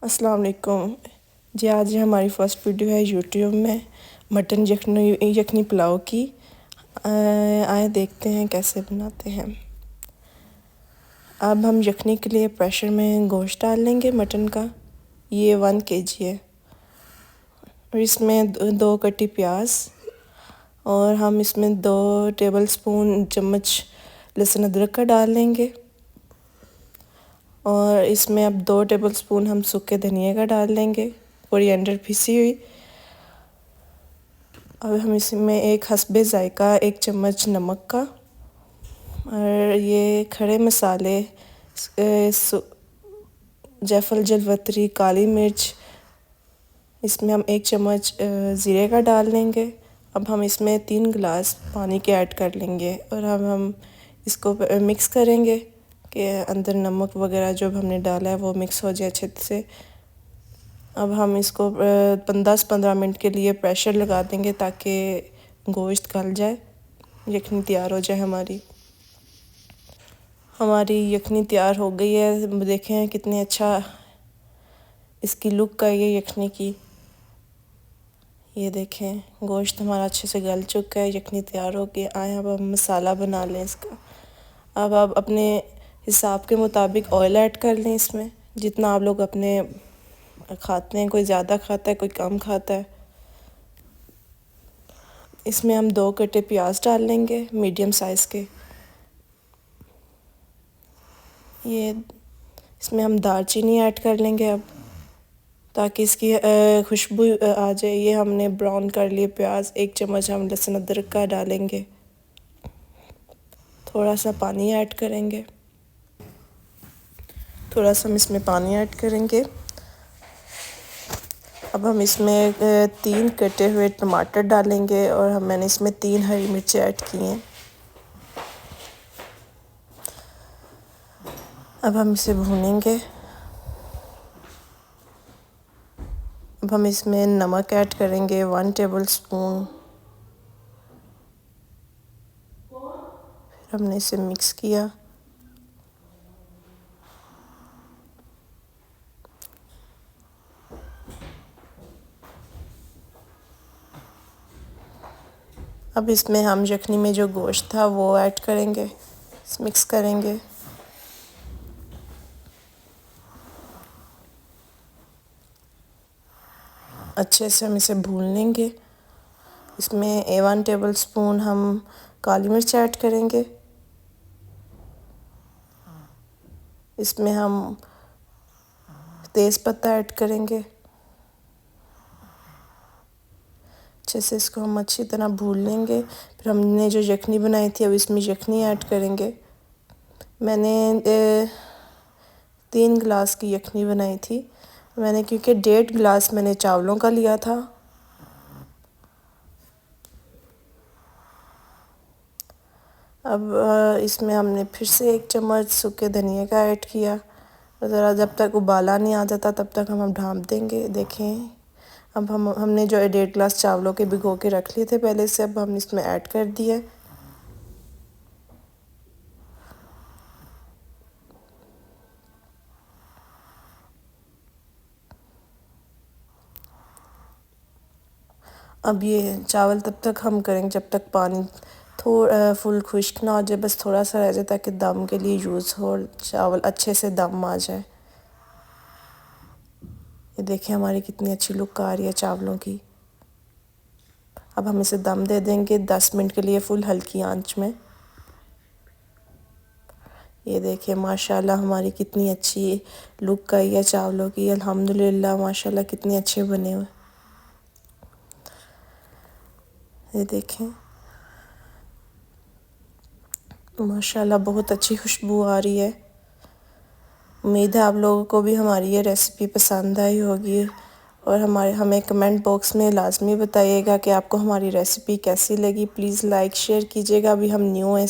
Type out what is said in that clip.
अस्सलाम वालेकुम जी। आज हमारी फ़र्स्ट वीडियो है यूट्यूब में मटन यखनी पुलाव की। आए देखते हैं कैसे बनाते हैं। अब हम यखनी के लिए प्रेशर में गोश्त डाल लेंगे मटन का। ये 1 kg है और इसमें 2 कटी प्याज और हम इसमें 2 टेबलस्पून चम्मच लहसुन अदरक का डाल लेंगे और इसमें अब 2 टेबलस्पून हम सूखे धनिया का डाल लेंगे, कोरिएंडर पिसी हुई। अब हम इसमें एक हस्बे ज़ायका 1 चम्मच नमक का और ये खड़े मसाले जायफल जलवतरी काली मिर्च, इसमें हम 1 चम्मच ज़ीरे का डाल लेंगे। अब हम इसमें 3 गिलास पानी के ऐड कर लेंगे और अब हम इसको मिक्स करेंगे कि अंदर नमक वगैरह जो हमने डाला है वो मिक्स हो जाए अच्छे से। अब हम इसको 10-15 मिनट के लिए प्रेशर लगा देंगे ताकि गोश्त गल जाए, यखनी तैयार हो जाए। हमारी यखनी तैयार हो गई है। देखें कितनी अच्छा इसकी लुक है ये यखनी की। ये देखें गोश्त हमारा अच्छे से गल चुका है, यखनी तैयार हो गई। आए अब हम मसाला बना लें इसका। अब आप अपने हिसाब के मुताबिक ऑयल ऐड कर लें इसमें, जितना आप लोग अपने खाते हैं। कोई ज़्यादा खाता है, कोई कम खाता है। इसमें हम 2 कटे प्याज डाल लेंगे मीडियम साइज़ के। ये इसमें हम दालचीनी ऐड कर लेंगे अब, ताकि इसकी खुशबू आ जाए। ये हमने ब्राउन कर लिए प्याज। 1 चम्मच हम लहसुन अदरक का डालेंगे, थोड़ा सा पानी ऐड करेंगे। हम इसमें पानी ऐड करेंगे। अब हम इसमें 3 कटे हुए टमाटर डालेंगे और मैंने इसमें 3 हरी मिर्ची ऐड की हैं। अब हम इसे भूनेंगे। अब हम इसमें नमक ऐड करेंगे 1 टेबलस्पून। फिर हमने इसे मिक्स किया। अब इसमें हम यखनी में जो गोश्त था वो ऐड करेंगे, मिक्स करेंगे। अच्छे से हम इसे भून लेंगे। इसमें 1 टेबलस्पून हम काली मिर्च ऐड करेंगे। इसमें हम तेज़पत्ता ऐड करेंगे। अच्छे से इसको हम अच्छी तरह भून लेंगे। फिर हमने जो यखनी बनाई थी अब इसमें यखनी ऐड करेंगे। मैंने 3 गिलास की यखनी बनाई थी मैंने, क्योंकि 1.5 गिलास मैंने चावलों का लिया था। अब इसमें हमने फिर से 1 चम्मच सूखे धनिया का ऐड किया। ज़रा जब तक उबाला नहीं आ जाता तब तक हम ढाँप देंगे। देखें अब हमने जो 1.5 गिलास चावलों के भिगो के रख लिए थे पहले से, अब हम इसमें ऐड कर दिए। अब ये चावल तब तक हम करेंगे जब तक पानी थोड़ा फुल खुश्क ना हो जाए, बस थोड़ा सा रह जाए ताकि दम के लिए यूज़ हो, चावल अच्छे से दम आ जाए। ये देखिए हमारी कितनी अच्छी लुक आ रही है चावलों की। अब हम इसे दम दे देंगे 10 मिनट के लिए फुल हल्की आंच में। ये देखिए माशाल्लाह हमारी कितनी अच्छी लुक आई है चावलों की। अल्हम्दुलिल्लाह माशाल्लाह कितने अच्छे बने हुए। ये देखें माशाल्लाह बहुत अच्छी खुशबू आ रही है। उम्मीद है आप लोगों को भी हमारी ये रेसिपी पसंद आई होगी और हमें कमेंट बॉक्स में लाजमी बताइएगा कि आपको हमारी रेसिपी कैसी लगी। प्लीज़ लाइक शेयर कीजिएगा। अभी हम न्यू हैं।